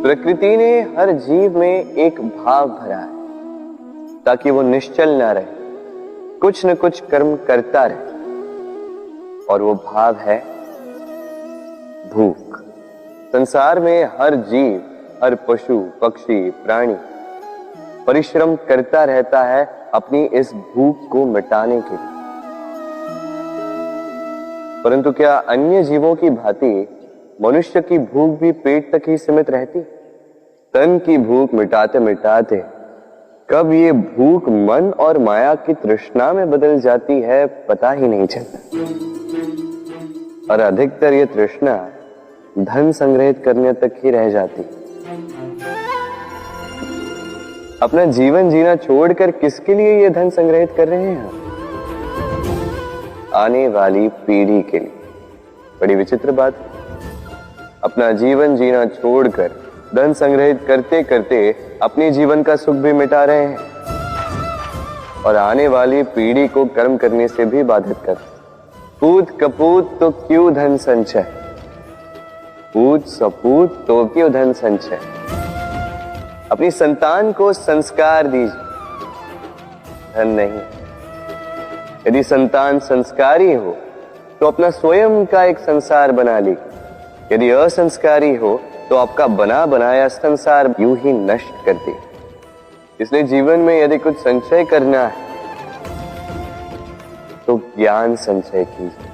प्रकृति ने हर जीव में एक भाव भरा है ताकि वो निश्चल ना रहे, कुछ न कुछ कर्म करता रहे, और वो भाव है भूख। संसार में हर जीव, हर पशु पक्षी प्राणी परिश्रम करता रहता है अपनी इस भूख को मिटाने के लिए। परंतु क्या अन्य जीवों की भांति मनुष्य की भूख भी पेट तक ही सीमित रहती? तन की भूख मिटाते मिटाते कब ये भूख मन और माया की तृष्णा में बदल जाती है पता ही नहीं चलता। और अधिकतर ये तृष्णा धन संग्रहित करने तक ही रह जाती। अपना जीवन जीना छोड़कर किसके लिए ये धन संग्रहित कर रहे हैं? आने वाली पीढ़ी के लिए। बड़ी विचित्र बात है। अपना जीवन जीना छोड़कर धन संग्रहित करते करते अपने जीवन का सुख भी मिटा रहे हैं और आने वाली पीढ़ी को कर्म करने से भी बाधित करते। पूत कपूत तो क्यों धन संचय, पूत सपूत तो क्यों धन संचय। अपनी संतान को संस्कार दीजिए, धन नहीं। यदि संतान संस्कारी हो तो अपना स्वयं का एक संसार बना लीजिए। यदि असंस्कारी हो तो आपका बना बनाया संसार यूं ही नष्ट कर दे। इसलिए जीवन में यदि कुछ संचय करना है तो ज्ञान संचय कीजिए,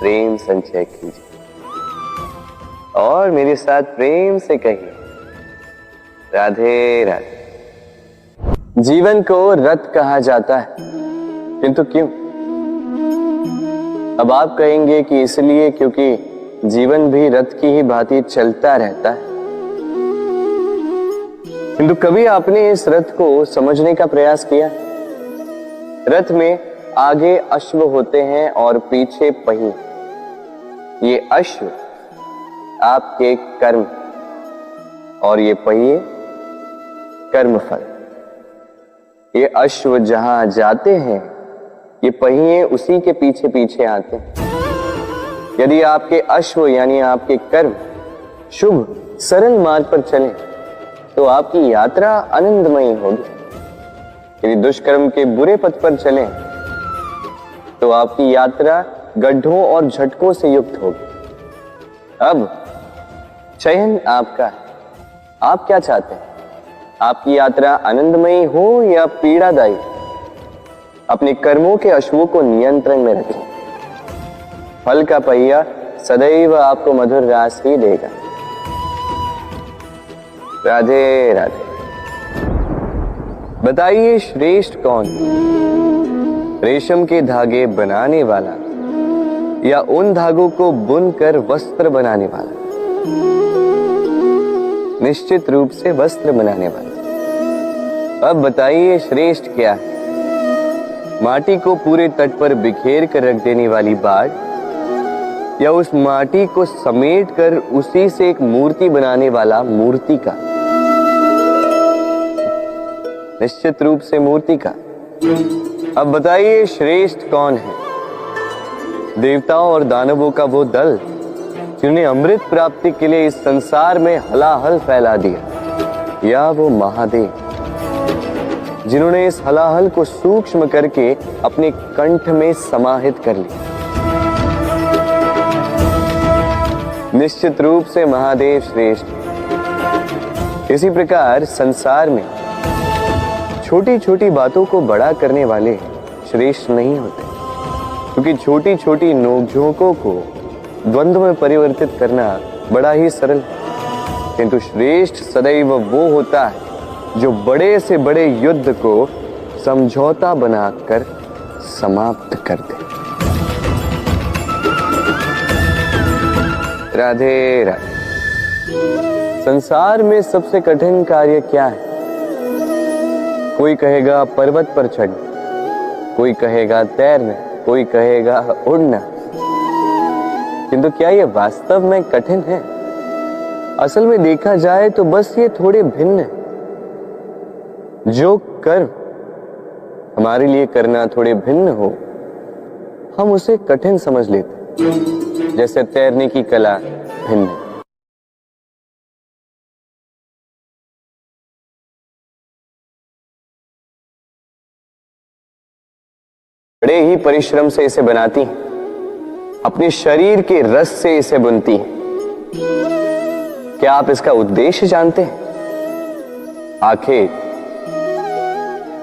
प्रेम संचय कीजिए और मेरे साथ प्रेम से कहिए राधे राधे। जीवन को रथ कहा जाता है, किंतु क्यों? अब आप कहेंगे कि इसलिए क्योंकि जीवन भी रथ की ही भांति चलता रहता है। किंतु कभी आपने इस रथ को समझने का प्रयास किया? रथ में आगे अश्व होते हैं और पीछे पहिए। ये अश्व आपके कर्म और ये पहिए कर्मफल। ये अश्व जहां जाते हैं ये पहिए उसी के पीछे पीछे आते हैं। यदि आपके अश्व यानी आपके कर्म शुभ सरल मार्ग पर चले तो आपकी यात्रा आनंदमयी होगी। यदि दुष्कर्म के बुरे पथ पर चलें तो आपकी यात्रा गड्ढों और झटकों से युक्त होगी। अब चयन आपका है, आप क्या चाहते हैं? आपकी यात्रा आनंदमयी हो या पीड़ादायी? अपने कर्मों के अश्वों को नियंत्रण में रखें। फल का पहिया सदैव आपको मधुर रास ही देगा। राधे राधे। बताइए श्रेष्ठ कौन? रेशम के धागे बनाने वाला या उन धागों को बुनकर वस्त्र बनाने वाला? निश्चित रूप से वस्त्र बनाने वाला। अब बताइए श्रेष्ठ क्या है? माटी को पूरे तट पर बिखेर कर रख देने वाली बाढ़ या उस माटी को समेट कर उसी से एक मूर्ति बनाने वाला मूर्ति का? निश्चित रूप से मूर्ति का। अब बताइए श्रेष्ठ कौन है? देवताओं और दानवों का वो दल जिन्हें अमृत प्राप्ति के लिए इस संसार में हलाहल फैला दिया, या वो महादेव जिन्होंने इस हलाहल को सूक्ष्म करके अपने कंठ में समाहित कर लिया? निश्चित रूप से महादेव श्रेष्ठ। इसी प्रकार संसार में छोटी छोटी बातों को बड़ा करने वाले श्रेष्ठ नहीं होते, क्योंकि छोटी छोटी नोकझोंकों को द्वंद्व में परिवर्तित करना बड़ा ही सरल है। किंतु श्रेष्ठ सदैव वो होता है जो बड़े से बड़े युद्ध को समझौता बनाकर समाप्त कर दे। राधे राधे। संसार में सबसे कठिन कार्य क्या है? कोई कहेगा पर्वत पर चढ़ना, कोई कहेगा तैरना, कोई कहेगा उड़ना। किंतु क्या ये वास्तव में कठिन है? असल में देखा जाए तो बस ये थोड़े भिन्न है। जो कर्म हमारे लिए करना थोड़े भिन्न हो, हम उसे कठिन समझ लेते, जैसे तैरने की कला भिन्न है। बड़े ही परिश्रम से इसे बनाती हैं, अपने शरीर के रस से इसे बुनती हैं। क्या आप इसका उद्देश्य जानते हैं? आखिर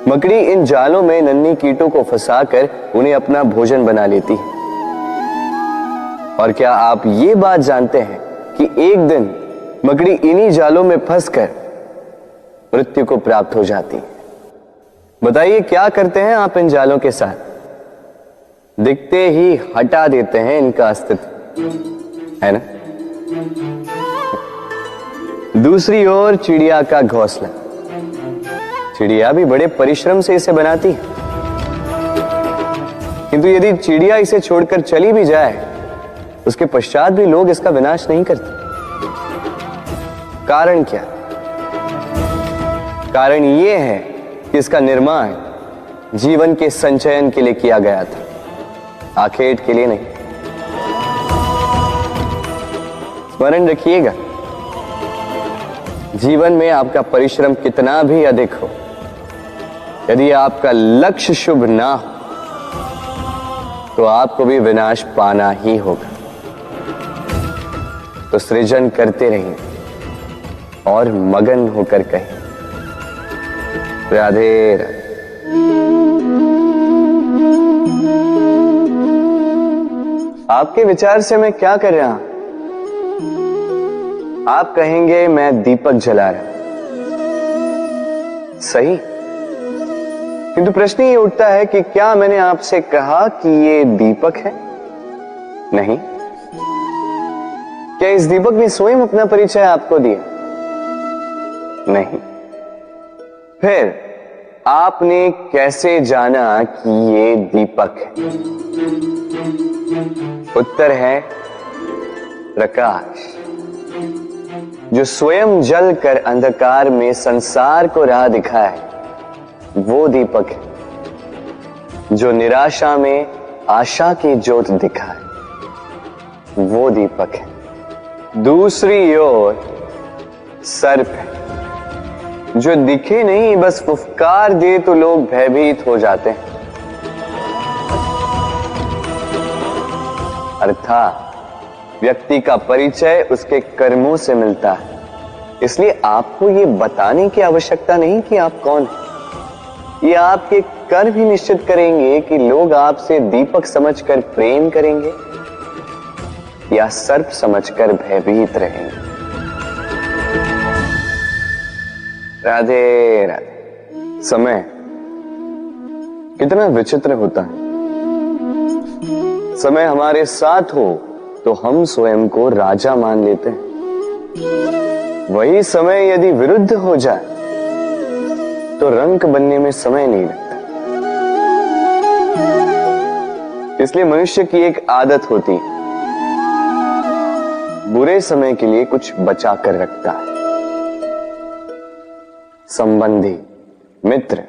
मकड़ी इन जालों में नन्ही कीटों को फंसाकर उन्हें अपना भोजन बना लेती है। और क्या आप ये बात जानते हैं कि एक दिन मकड़ी इन्हीं जालों में फंसकर मृत्यु को प्राप्त हो जाती है? बताइए क्या करते हैं आप इन जालों के साथ? दिखते ही हटा देते हैं इनका अस्तित्व, है ना? दूसरी ओर चिड़िया का घोंसला। चिड़िया भी बड़े परिश्रम से इसे बनाती है, किंतु यदि चिड़िया इसे छोड़कर चली भी जाए, उसके पश्चात भी लोग इसका विनाश नहीं करते। कारण क्या? कारण यह है कि इसका निर्माण जीवन के संचयन के लिए किया गया था, आखेट के लिए नहीं। स्मरण रखिएगा, जीवन में आपका परिश्रम कितना भी अधिक हो, यदि आपका लक्ष्य शुभ ना हो तो आपको भी विनाश पाना ही होगा। तो सृजन करते रहिए और मगन होकर कहें राधे राधे। आपके विचार से मैं क्या कर रहा हूं? आप कहेंगे मैं दीपक जला रहा हूं। सही, किंतु प्रश्न ये उठता है कि क्या मैंने आपसे कहा कि ये दीपक है? नहीं। क्या इस दीपक ने स्वयं अपना परिचय आपको दिया? नहीं। फिर आपने कैसे जाना कि ये दीपक है? उत्तर है प्रकाश, जो स्वयं जलकर अंधकार में संसार को राह दिखाए, वो दीपक है। जो निराशा में आशा की ज्योत दिखाए, वो दीपक है। दूसरी ओर सर्प है, जो दिखे नहीं, बस फुफकार दे तो लोग भयभीत हो जाते हैं। अर्थात व्यक्ति का परिचय उसके कर्मों से मिलता है, इसलिए आपको यह बताने की आवश्यकता नहीं कि आप कौन हैं। ये आपके कर्म ही निश्चित करेंगे कि लोग आपसे दीपक समझकर प्रेम करेंगे या सर्प समझकर भयभीत रहेंगे। राधे राधे। समय कितना विचित्र होता है। समय हमारे साथ हो तो हम स्वयं को राजा मान लेते हैं, वही समय यदि विरुद्ध हो जाए तो रंक बनने में समय नहीं लगता। इसलिए मनुष्य की एक आदत होती है, बुरे समय के लिए कुछ बचा कर रखता है। संबंधी, मित्र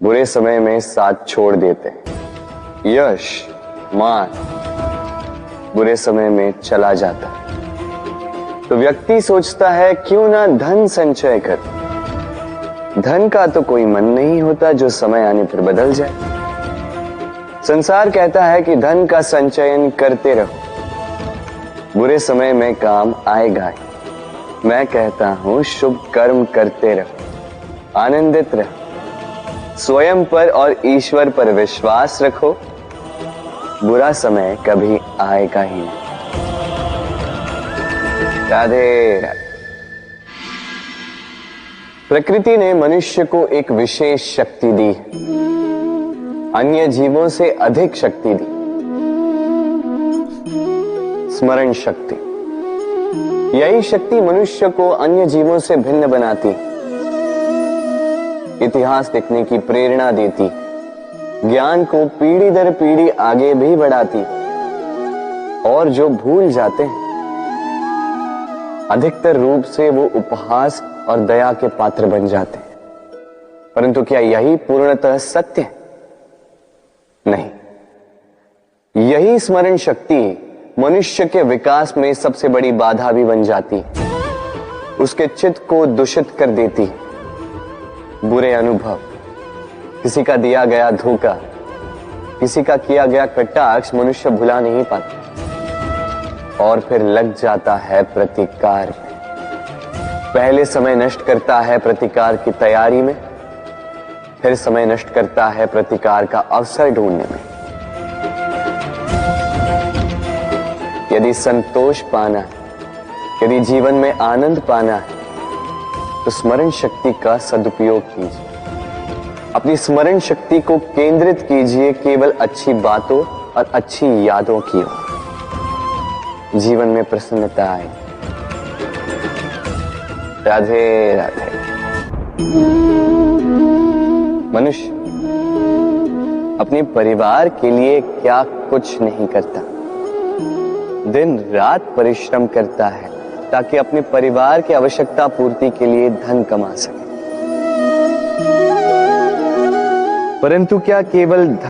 बुरे समय में साथ छोड़ देते हैं। यश, मान बुरे समय में चला जाता है। तो व्यक्ति सोचता है क्यों ना धन संचय कर। धन का तो कोई मन नहीं होता जो समय आने पर बदल जाए। संसार कहता है कि धन का संचयन करते रहो, बुरे समय में काम आएगा। मैं कहता हूं शुभ कर्म करते रहो, आनंदित रहो, स्वयं पर और ईश्वर पर विश्वास रखो, बुरा समय कभी आएगा ही नहीं। राधे राधे। प्रकृति ने मनुष्य को एक विशेष शक्ति दी है, अन्य जीवों से अधिक शक्ति दी, स्मरण शक्ति। यही शक्ति मनुष्य को अन्य जीवों से भिन्न बनाती, इतिहास लिखने की प्रेरणा देती, ज्ञान को पीढ़ी दर पीढ़ी आगे भी बढ़ाती। और जो भूल जाते हैं, अधिकतर रूप से वो उपहास और दया के पात्र बन जाते हैं। परंतु क्या यही पूर्णतः सत्य है? नहीं। यही स्मरण शक्ति मनुष्य के विकास में सबसे बड़ी बाधा भी बन जाती है, उसके चित्त को दूषित कर देती है। बुरे अनुभव, किसी का दिया गया धोखा, किसी का किया गया कटाक्ष मनुष्य भुला नहीं पाता और फिर लग जाता है प्रतिकार में। पहले समय नष्ट करता है प्रतिकार की तैयारी में, फिर समय नष्ट करता है प्रतिकार का अवसर ढूंढने में। यदि संतोष पाना है, यदि जीवन में आनंद पाना है, तो स्मरण शक्ति का सदुपयोग कीजिए। अपनी स्मरण शक्ति को केंद्रित कीजिए केवल अच्छी बातों और अच्छी यादों की ओर। जीवन में प्रसन्नता आए। राधे राधे। मनुष्य अपने परिवार के लिए क्या कुछ नहीं करता, दिन रात परिश्रम करता है ताकि अपने परिवार की आवश्यकता पूर्ति के लिए धन कमा सके। परंतु क्या केवल